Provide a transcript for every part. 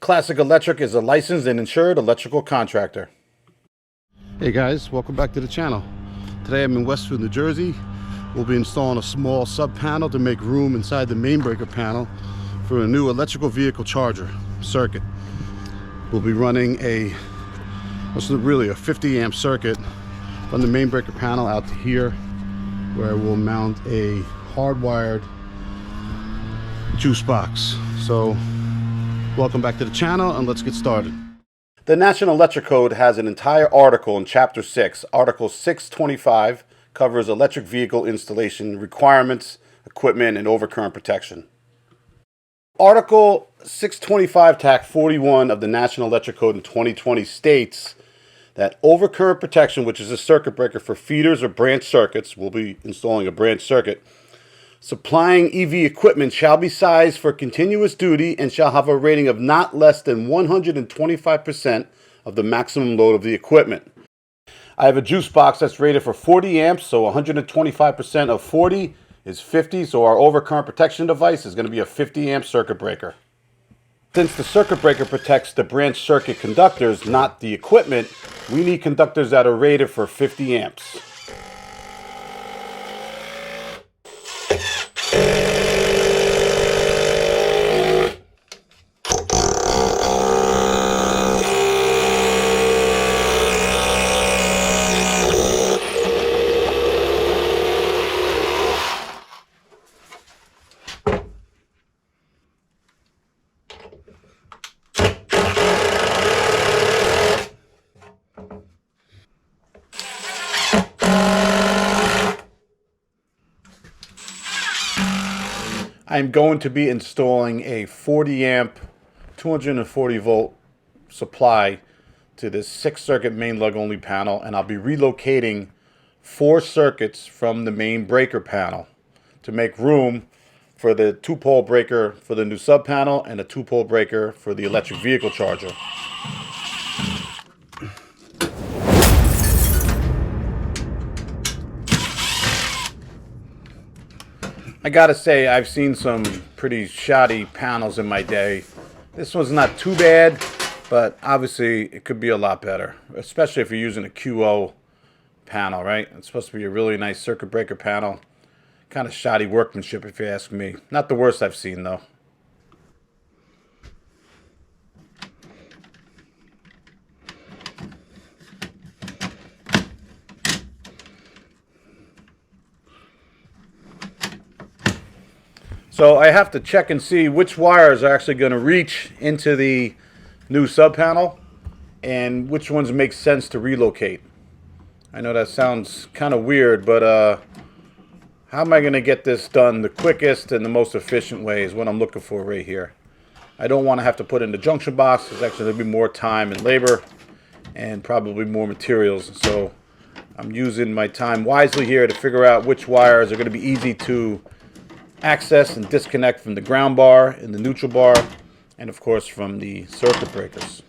Classic Electric is a licensed and insured electrical contractor. Hey guys, welcome back to the channel. Today I'm in Westfield, New Jersey. We'll be installing a small sub panel to make room inside the main breaker panel for a new electrical vehicle charger circuit. We'll be running really a 50 amp circuit from the main breaker panel out to here, where we'll mount a hardwired JuiceBox. So welcome back to the channel and let's get started. The National Electric Code has an entire article in Chapter 6. Article 625 covers electric vehicle installation requirements, equipment, and overcurrent protection. Article 625 TAC 41 of the National Electric Code in 2020 states that overcurrent protection, which is a circuit breaker for feeders or branch circuits, we'll be installing a branch circuit, supplying EV equipment shall be sized for continuous duty and shall have a rating of not less than 125% of the maximum load of the equipment. I have a JuiceBox that's rated for 40 amps, so 125% of 40 is 50, so our overcurrent protection device is going to be a 50 amp circuit breaker. Since the circuit breaker protects the branch circuit conductors, not the equipment, we need conductors that are rated for 50 amps. I'm going to be installing a 40 amp, 240 volt supply to this 6-circuit main lug only panel, and I'll be relocating 4 circuits from the main breaker panel to make room for the 2-pole breaker for the new sub panel and a 2-pole breaker for the electric vehicle charger. I gotta say, I've seen some pretty shoddy panels in my day. This one's not too bad, but obviously it could be a lot better, especially if you're using a QO panel, right? It's supposed to be a really nice circuit breaker panel. Kind of shoddy workmanship, if you ask me. Not the worst I've seen, though. So I have to check and see which wires are actually going to reach into the new sub panel and which ones make sense to relocate. I know that sounds kind of weird, but how am I going to get this done the quickest and the most efficient way is what I'm looking for right here. I don't want to have to put in the junction box. There's actually going to be more time and labor and probably more materials. So I'm using my time wisely here to figure out which wires are going to be easy to access and disconnect from the ground bar and the neutral bar, and of course from the circuit breakers.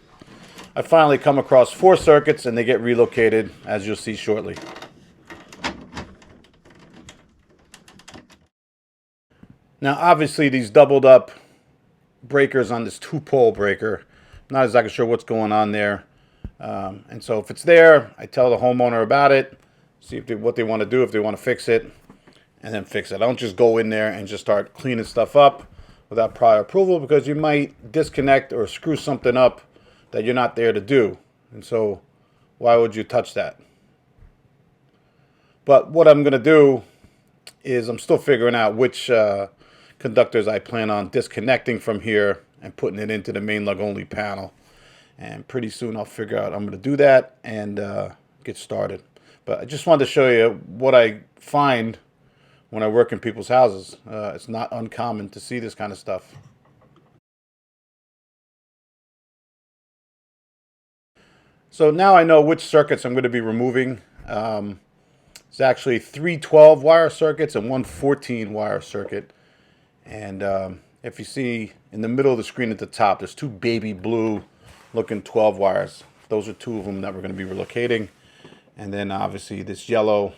I finally come across 4 circuits and they get relocated, as you'll see shortly. Now obviously these doubled up breakers on this 2-pole breaker, I'm not exactly sure what's going on there, and so if it's there, I tell the homeowner about it, see what they want to do, if they want to fix it, and then fix it. I don't just go in there and just start cleaning stuff up without prior approval, because you might disconnect or screw something up that you're not there to do. And so why would you touch that? But what I'm going to do is I'm still figuring out which conductors I plan on disconnecting from here and putting it into the main lug only panel. And pretty soon I'll figure out I'm going to do that and get started. But I just wanted to show you what I find when I work in people's houses. It's not uncommon to see this kind of stuff. So now I know which circuits I'm going to be removing. It's actually 3 12-wire circuits and 1 14-wire circuit. And if you see in the middle of the screen at the top, there's 2 baby blue looking 12 wires. Those are 2 of them that we're going to be relocating. And then obviously this yellow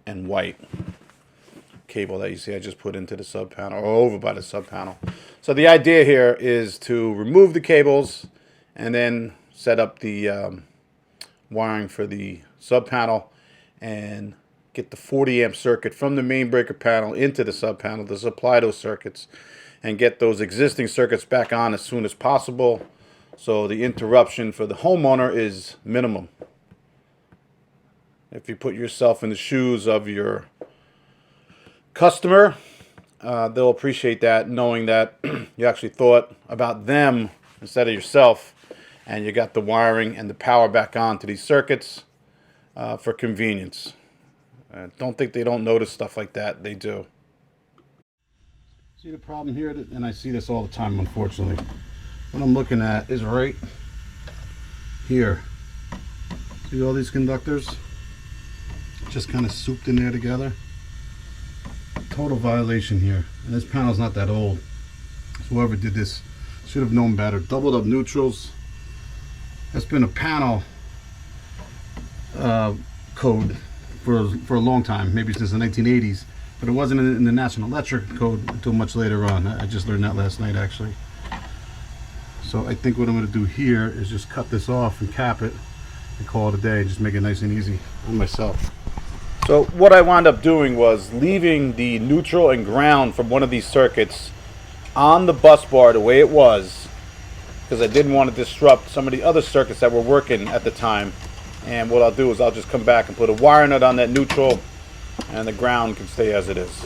and white. cable that you see I just put into the sub panel, or over by the sub panel. So the idea here is to remove the cables and then set up the wiring for the sub panel and get the 40 amp circuit from the main breaker panel into the sub panel to supply those circuits and get those existing circuits back on as soon as possible, so the interruption for the homeowner is minimum. If you put yourself in the shoes of your customer, they'll appreciate that, knowing that you actually thought about them instead of yourself, and you got the wiring and the power back on to these circuits for convenience. Don't think they don't notice stuff like that. They do. See the problem here, and I see this all the time, unfortunately. What I'm looking at is right here. See all these conductors? Just kind of souped in there together. Total violation here. And this panel's not that old. So whoever did this should have known better. Doubled up neutrals. That's been a panel code for a long time, maybe since the 1980s. But it wasn't in the National Electric Code until much later on. I just learned that last night, actually. So I think what I'm going to do here is just cut this off and cap it and call it a day. Just make it nice and easy on myself. So what I wound up doing was leaving the neutral and ground from one of these circuits on the bus bar the way it was, because I didn't want to disrupt some of the other circuits that were working at the time. And what I'll do is I'll just come back and put a wire nut on that neutral, and the ground can stay as it is.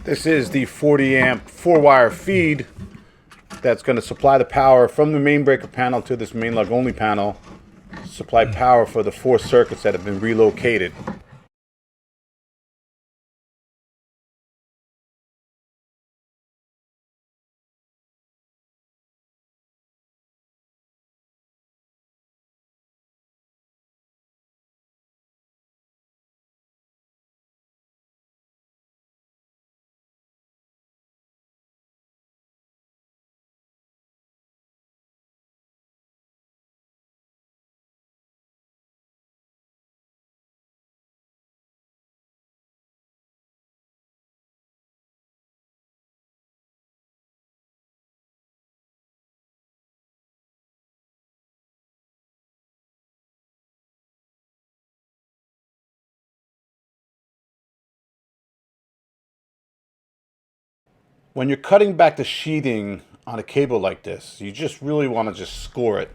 This is the 40 amp 4-wire feed that's going to supply the power from the main breaker panel to this main lug only panel, supply power for the 4 circuits that have been relocated. When you're cutting back the sheathing on a cable like this, you just really want to just score it.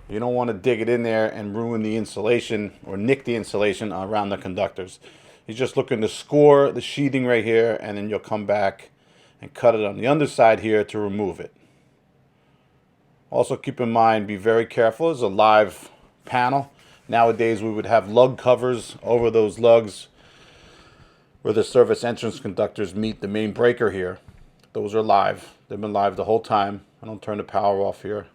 You don't want to dig it in there and ruin the insulation or nick the insulation around the conductors. You're just looking to score the sheathing right here, and then you'll come back and cut it on the underside here to remove it. Also keep in mind, be very careful. It's a live panel. Nowadays we would have lug covers over those lugs where the service entrance conductors meet the main breaker here. Those are live. They've been live the whole time. I don't turn the power off here.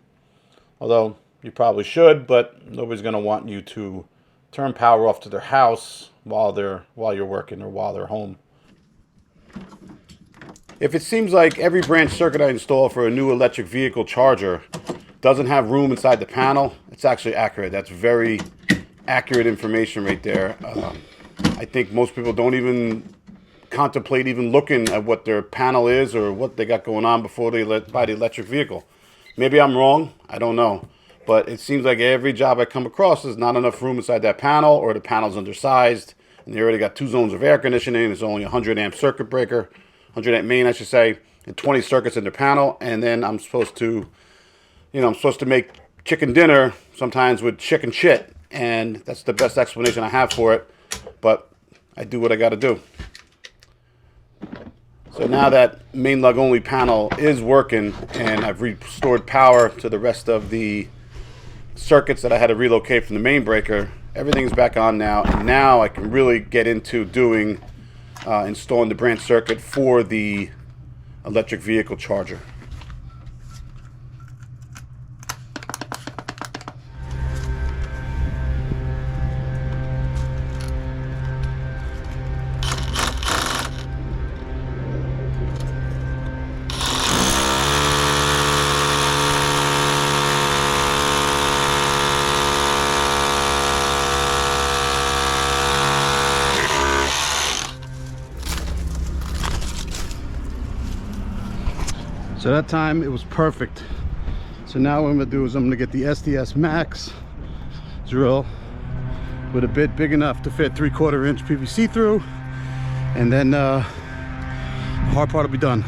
Although you probably should, but nobody's going to want you to turn power off to their house while you're working or while they're home. If it seems like every branch circuit I install for a new electric vehicle charger doesn't have room inside the panel, it's actually accurate. That's very accurate information right there. I think most people don't even contemplate even looking at what their panel is or what they got going on before they buy the electric vehicle. Maybe I'm wrong, I don't know. But it seems like every job I come across, there's not enough room inside that panel, or the panel's undersized, and they already got 2 zones of air conditioning. It's only a 100 amp circuit breaker, 100 amp main, I should say, and 20 circuits in the panel. And then I'm supposed to, I'm supposed to make chicken dinner sometimes with chicken shit, and that's the best explanation I have for it. But I do what I got to do. So now that main lug only panel is working, and I've restored power to the rest of the circuits that I had to relocate from the main breaker, everything's back on now, and now I can really get into doing installing the branch circuit for the electric vehicle charger. So that time it was perfect. So now what I'm gonna do is I'm gonna get the SDS Max drill with a bit big enough to fit 3/4 inch PVC through, and then the hard part will be done.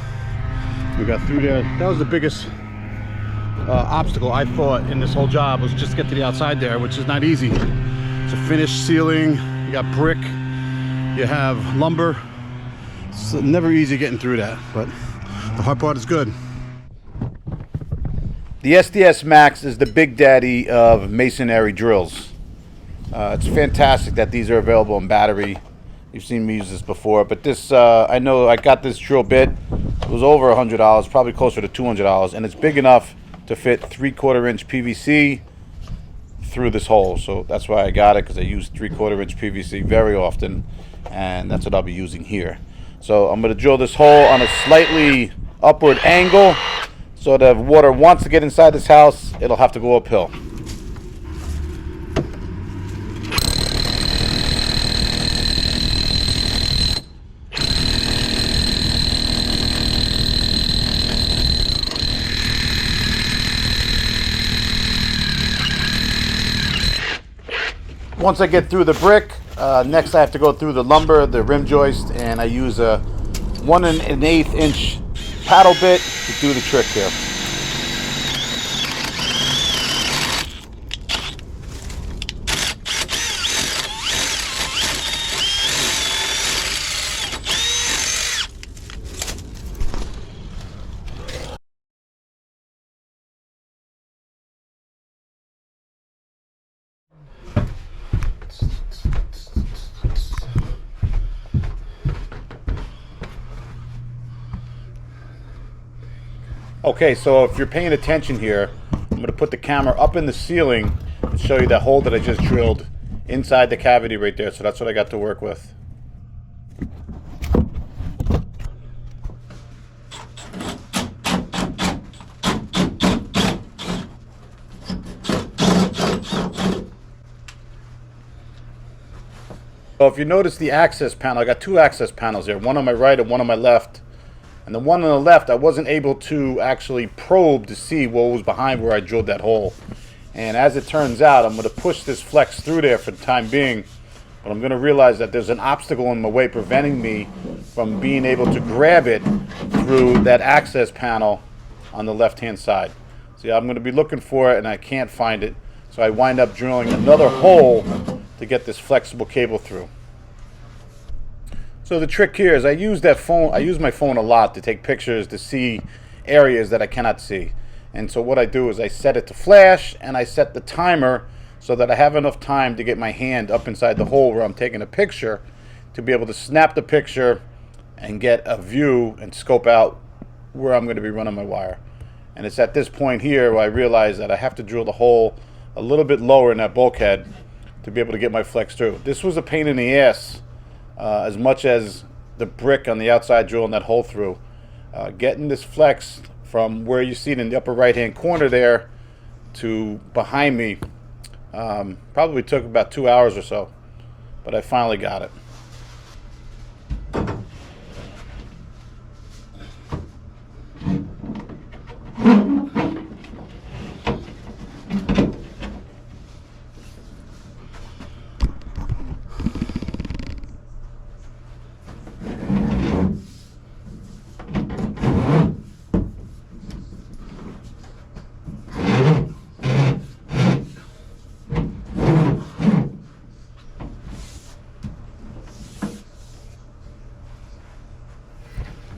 We got through there. That was the biggest obstacle I thought in this whole job, was just to get to the outside there, which is not easy. It's a finished ceiling, you got brick, you have lumber. It's never easy getting through that, but the hard part is good. The SDS Max is the big daddy of masonry drills. It's fantastic that these are available in battery. You've seen me use this before, but this, I know I got this drill bit. It was over $100, probably closer to $200, and it's big enough to fit 3/4 inch PVC through this hole. So that's why I got it, because I use 3/4 inch PVC very often, and that's what I'll be using here. So I'm going to drill this hole on a slightly upward angle, so that if water wants to get inside this house, it'll have to go uphill. Once I get through the brick, next I have to go through the lumber, the rim joist, and I use a 1 1/8 inch paddle bit to do the trick here. Okay, so if you're paying attention here, I'm going to put the camera up in the ceiling and show you that hole that I just drilled inside the cavity right there. So that's what I got to work with. So if you notice the access panel, I got 2 access panels here, one on my right and one on my left. And the one on the left, I wasn't able to actually probe to see what was behind where I drilled that hole. And as it turns out, I'm going to push this flex through there for the time being. But I'm going to realize that there's an obstacle in my way preventing me from being able to grab it through that access panel on the left-hand side. So yeah, I'm going to be looking for it, and I can't find it. So I wind up drilling another hole to get this flexible cable through. So the trick here is I use my phone a lot to take pictures to see areas that I cannot see. And so what I do is I set it to flash, and I set the timer so that I have enough time to get my hand up inside the hole where I'm taking a picture to be able to snap the picture and get a view and scope out where I'm going to be running my wire. And it's at this point here where I realize that I have to drill the hole a little bit lower in that bulkhead to be able to get my flex through. This was a pain in the ass. As much as the brick on the outside drilling that hole through. Getting this flex from where you see it in the upper right hand corner there to behind me. Probably took about 2 hours or so, but I finally got it.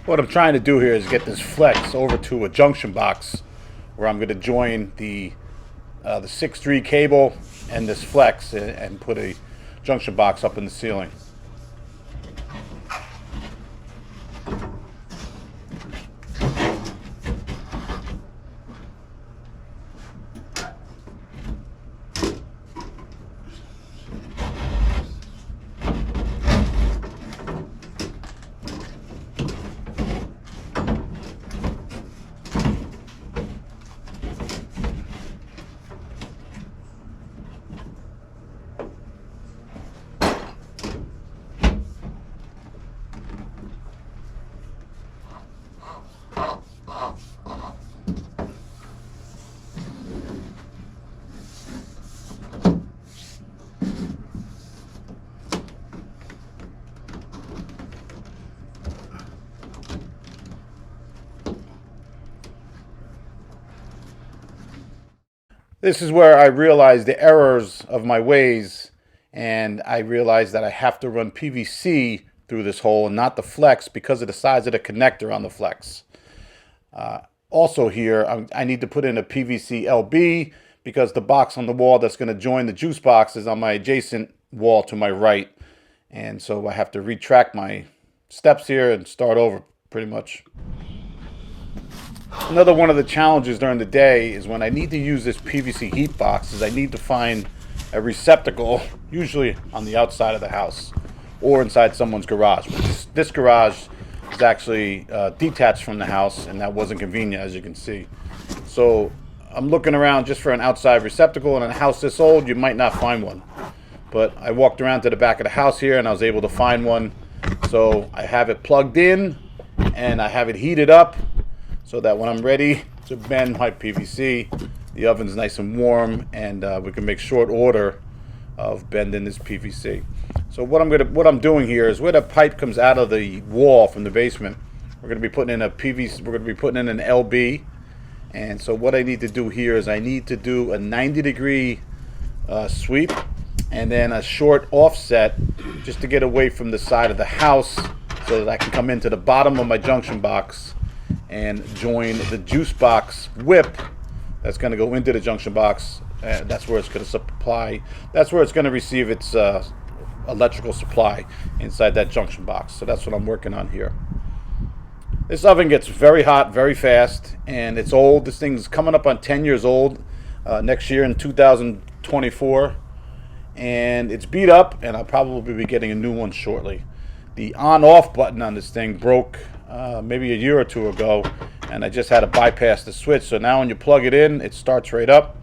What I'm trying to do here is get this flex over to a junction box where I'm going to join the 6-3 cable and this flex and put a junction box up in the ceiling. This is where I realized the errors of my ways, and I realized that I have to run PVC through this hole and not the flex because of the size of the connector on the flex. Also here, I need to put in a PVC LB because the box on the wall that's going to join the JuiceBox is on my adjacent wall to my right. And so I have to retract my steps here and start over pretty much. Another one of the challenges during the day is when I need to use this PVC heat box is I need to find a receptacle, usually on the outside of the house or inside someone's garage. But this garage is actually detached from the house, and that wasn't convenient, as you can see. So I'm looking around just for an outside receptacle. In a house this old, you might not find one. But I walked around to the back of the house here, and I was able to find one. So I have it plugged in, and I have it heated up, so that when I'm ready to bend my PVC, the oven's nice and warm, and we can make short order of bending this PVC. So what I'm doing here is where the pipe comes out of the wall from the basement, we're going to be putting in a PVC. We're going to be putting in an LB, and so what I need to do here is I need to do a 90-degree sweep, and then a short offset just to get away from the side of the house, so that I can come into the bottom of my junction box and join the JuiceBox whip that's going to go into the junction box. That's where it's going to supply. That's where it's going to receive its electrical supply inside that junction box. So that's what I'm working on here. This oven gets very hot very fast, and it's old. This thing's coming up on 10 years old next year in 2024, and it's beat up, and I'll probably be getting a new one shortly. The on-off button on this thing broke maybe a year or two ago, and I just had to bypass the switch. So now when you plug it in, it starts right up.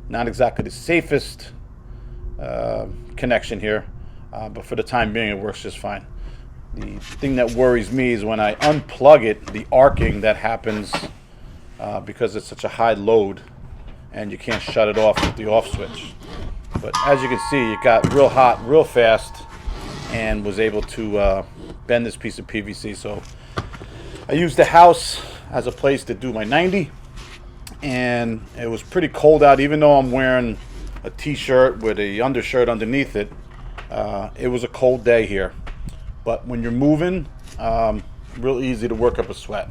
Not exactly the safest connection here, but for the time being it works just fine. The thing that worries me is when I unplug it, the arcing that happens because it's such a high load and you can't shut it off with the off switch. But as you can see, it got real hot real fast and was able to bend this piece of PVC. So I used the house as a place to do my 90, and it was pretty cold out. Even though I'm wearing a t-shirt with a undershirt underneath it, it was a cold day here. But when you're moving, real easy to work up a sweat.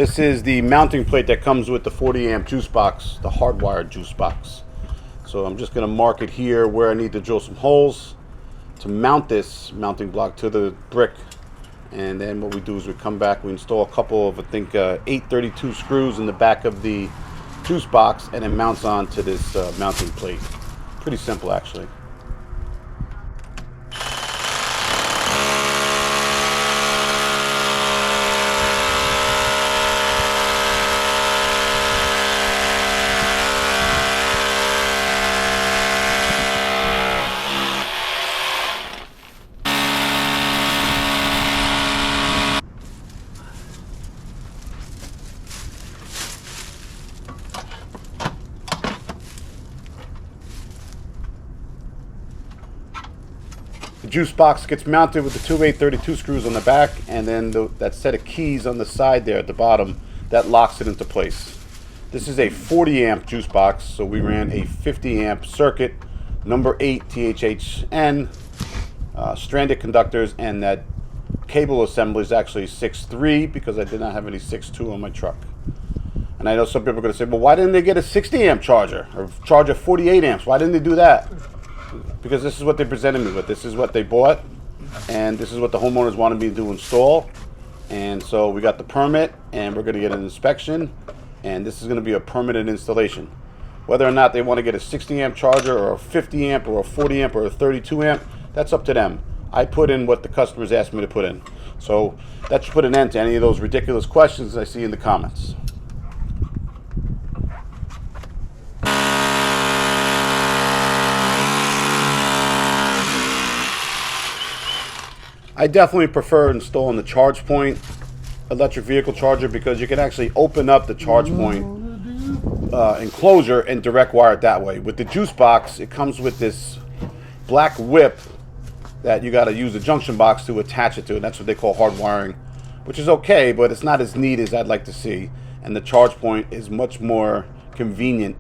This is the mounting plate that comes with the 40 amp juice box, the hardwired juice box. So I'm just going to mark it here where I need to drill some holes to mount this mounting block to the brick. And then what we do is we come back, we install a couple of, I think, 832 screws in the back of the juice box, and it mounts onto this mounting plate. Pretty simple, actually. The juice box gets mounted with the two 832 screws on the back, and then that set of keys on the side there at the bottom, that locks it into place. This is a 40 amp juice box, so we ran a 50 amp circuit, number 8 THHN, stranded conductors, and that cable assembly is actually 6.3 because I did not have any 6.2 on my truck. And I know some people are going to say, well, why didn't they get a 60 amp charger or charge at 48 amps? Why didn't they do that? Because this is what they presented me with. This is what they bought, and this is what the homeowners wanted me to install. And so we got the permit, and we're going to get an inspection, and this is going to be a permitted installation. Whether or not they want to get a 60 amp charger or a 50 amp or a 40 amp or a 32 amp, that's up to them. I put in what the customers asked me to put in. So that should put an end to any of those ridiculous questions I see in the comments. I definitely prefer installing the charge point electric vehicle charger because you can actually open up the charge point enclosure and direct wire it that way. With the juice box, it comes with this black whip that you got to use a junction box to attach it to, and that's what they call hard wiring, which is okay, but it's not as neat as I'd like to see, and the charge point is much more convenient.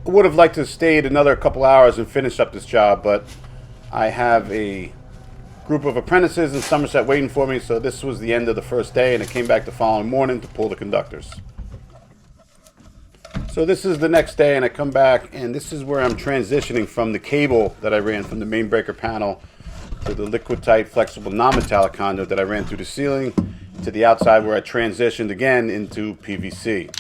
I would have liked to have stayed another couple hours and finish up this job, but I have a group of apprentices in Somerset waiting for me, so this was the end of the first day, and I came back the following morning to pull the conductors. So this is the next day, and I come back, and this is where I'm transitioning from the cable that I ran from the main breaker panel to the liquid tight flexible non-metallic conduit that I ran through the ceiling to the outside where I transitioned again into PVC.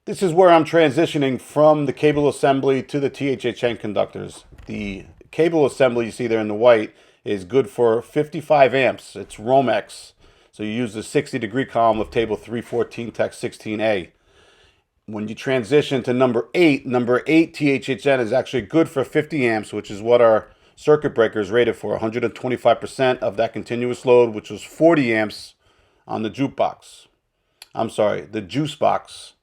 This is where I'm transitioning from the cable assembly to the THHN conductors. The cable assembly you see there in the white is good for 55 amps. It's Romex. So you use the 60-degree column of table 314 Tech 16A. When you transition to number 8 THHN is actually good for 50 amps, which is what our circuit breaker is rated for, 125% of that continuous load, which was 40 amps on the jukebox. I'm sorry, the juice box.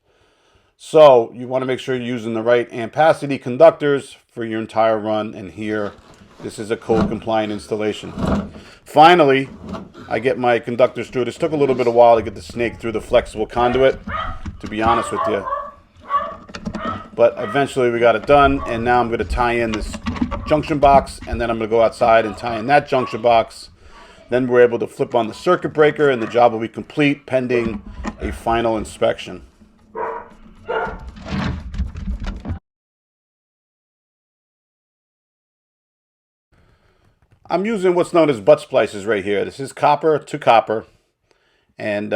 So you want to make sure you're using the right ampacity conductors for your entire run, and here this is a code compliant installation. Finally, I get my conductors through. This took a little bit of while to get the snake through the flexible conduit, to be honest with you. But eventually we got it done, and now I'm going to tie in this junction box, and then I'm going to go outside and tie in that junction box. Then we're able to flip on the circuit breaker, and the job will be complete pending a final inspection. I'm using what's known as butt splices right here. This is copper to copper. And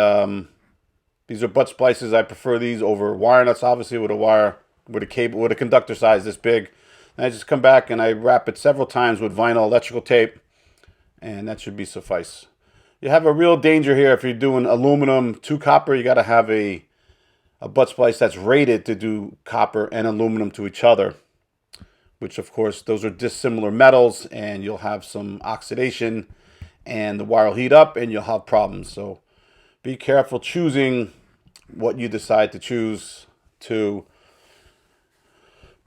these are butt splices. I prefer these over wire nuts, obviously, with a wire, with a cable, with a conductor size this big. And I just come back and I wrap it several times with vinyl electrical tape. And that should be suffice. You have a real danger here if you're doing aluminum to copper. You got to have a butt splice that's rated to do copper and aluminum to each other, which of course those are dissimilar metals, and you'll have some oxidation and the wire will heat up and you'll have problems. So be careful choosing what you decide to choose to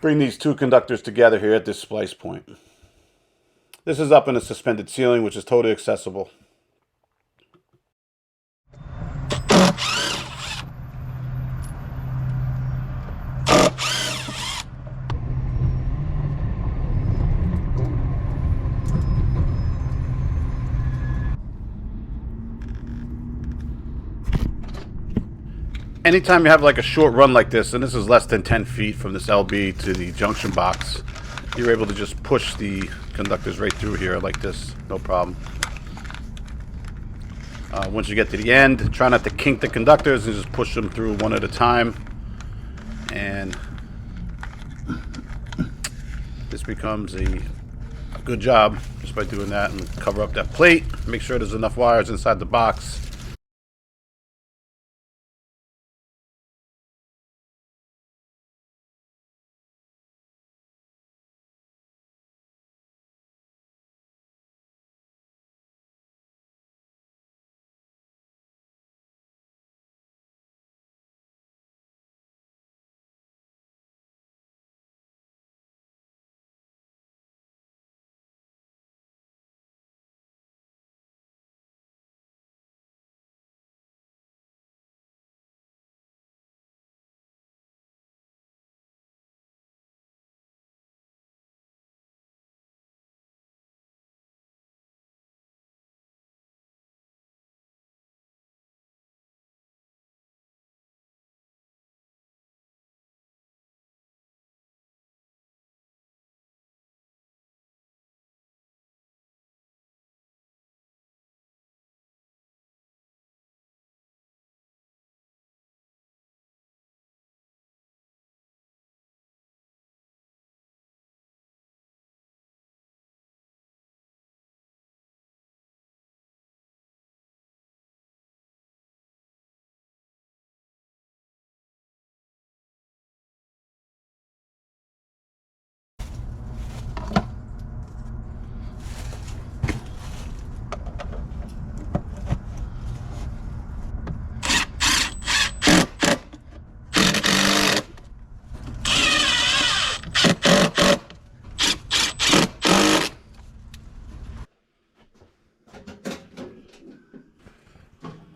bring these two conductors together here at this splice point. This is up in a suspended ceiling, which is totally accessible. Anytime you have like a short run like this, and this is less than 10 feet from this LB to the junction box, you're able to just push the conductors right through here like this, no problem. Once you get to the end, try not to kink the conductors and just push them through one at a time. And this becomes a good job just by doing that, and cover up that plate. Make sure there's enough wires inside the box.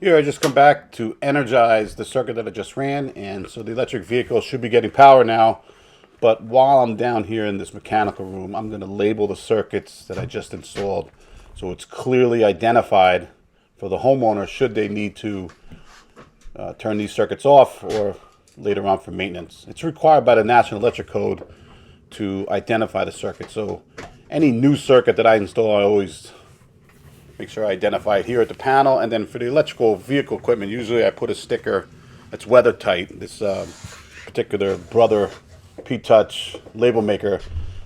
Here I just come back to energize the circuit that I just ran, and so the electric vehicle should be getting power now. But while I'm down here in this mechanical room, I'm going to label the circuits that I just installed so it's clearly identified for the homeowner should they need to turn these circuits off or later on for maintenance. It's required by the National Electric Code to identify the circuit. So any new circuit that I install, I always make sure I identify it here at the panel. And then for the electrical vehicle equipment, usually I put a sticker that's weather tight. This particular Brother P-Touch label maker,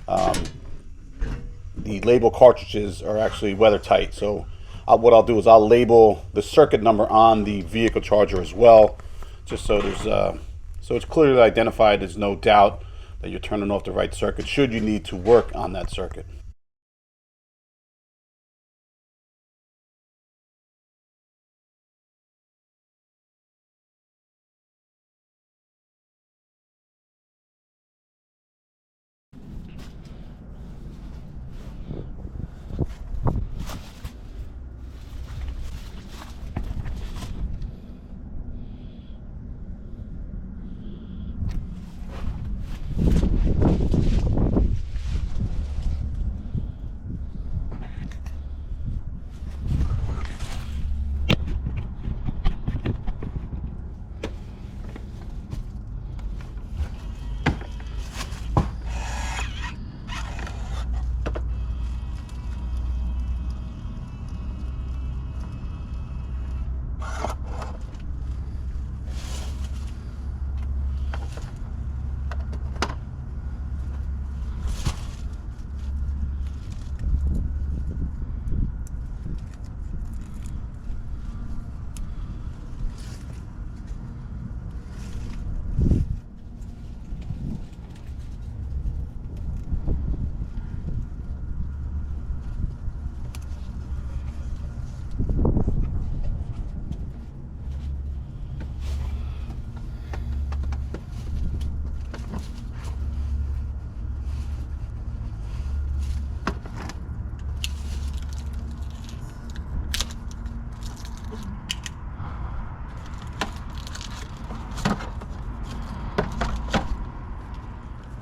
the label cartridges are actually weather tight. So what I'll do is I'll label the circuit number on the vehicle charger as well, just so there's so it's clearly identified. There's no doubt that you're turning off the right circuit should you need to work on that circuit.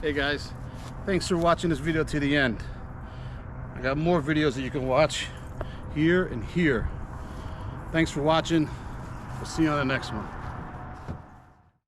Hey guys, thanks for watching this video to the end. I got more videos that you can watch here and here. Thanks for watching. We'll see you on the next one.